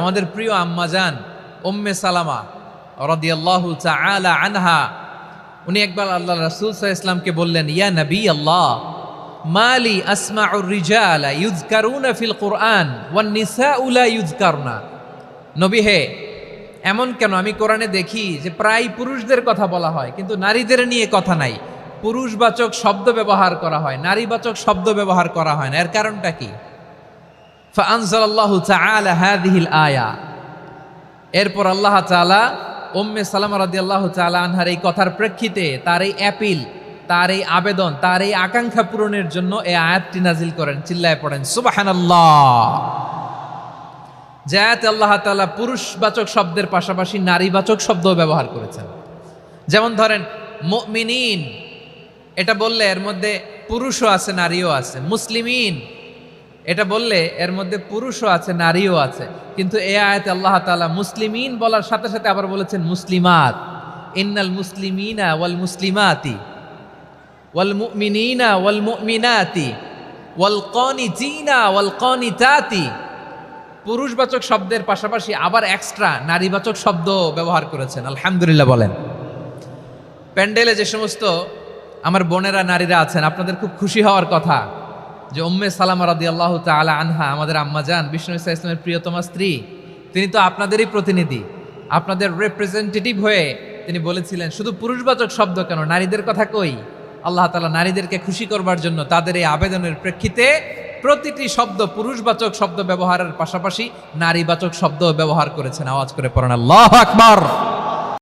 আমাদের প্রিয় আম্মাজান উম্মে সালামা রাদিয়াল্লাহু তাআলা আনহা উনি একবার আল্লাহ রাসূল সাল্লাল্লাহু আলাইহি ওয়াসাল্লামকে বললেন, ইয়া নবী আল্লাহ, মালি আসমাউর রিজালা ইউযকারুনা ফিল কুরআন ওয়ান নিসাউ লা ইউযকারনা। নবী হে, এমন কেন আমি কোরআনে দেখি যে প্রায় পুরুষদের কথা বলা হয় কিন্তু নারীদের নিয়ে কথা নাই, পুরুষবাচক শব্দ ব্যবহার করা হয়, নারীবাচক শব্দ ব্যবহার করা হয় না, এর কারণটা কি? ফাআনজালাল্লাহু তাআলা হাযিহিল আয়া। এরপর আল্লাহ তাআলা উম্মে সালামা রাদিয়াল্লাহু তাআলা আনহার এই কথার প্রেক্ষিতে তার এই অ্যাপিল, তার এই আবেদন, তার এই আকাঙ্ক্ষা পূরণের জন্য এই আয়াতটি নাজিল করেন। চিল্লায় পড়েন সুবহানাল্লাহ। যে আয়াতে আল্লাহ তাআলা পুরুষবাচক শব্দের পাশাপাশি নারীবাচক শব্দও ব্যবহার করেছেন। যেমন ধরেন মুমিনিন, এটা বললে এর মধ্যে পুরুষও আছে নারীও আছে। মুসলিমিন, এটা বললে এর মধ্যে পুরুষও আছে নারীও আছে। কিন্তু এই আয়াতে আল্লাহ তাআলা মুসলিমিন বলার সাথে সাথে আবার বলেছেন মুসলিমাত। ইন্নাল মুসলিমিনা ওয়াল মুসলিমাতি ওয়াল মুমিনিনা ওয়াল মুমিনাতি ওয়াল কানিতিনা ওয়াল কানিতাতি। পুরুষবাচক শব্দের পাশাপাশি আবার এক্সট্রা নারীবাচক শব্দ ব্যবহার করেছেন। আলহামদুলিল্লাহ বলেন। প্যান্ডেলে যে সমস্ত আমার বোনেরা নারীরা আছেন, আপনাদের খুব খুশি হওয়ার কথা যে উম্মে সালামা রাদিয়াল্লাহু তাআলা আনহা, আমাদের আম্মাজান বিষ্ণু ইসা ইসলামের প্রিয়তমা স্ত্রী, তিনি তো আপনাদেরই প্রতিনিধি, আপনাদের রিপ্রেজেন্টেটিভ হয়ে তিনি বলেছিলেন শুধু পুরুষবাচক শব্দ কেন, নারীদের কথা কই। আল্লাহ তাআলা নারীদেরকে খুশি করবার জন্য তাদের এই আবেদনের প্রেক্ষিতে প্রতিটি শব্দ পুরুষবাচক শব্দ ব্যবহারের পাশাপাশি নারীবাচক শব্দ ব্যবহার করেছেন। আওয়াজ করে পড়েন আল্লাহু আকবার।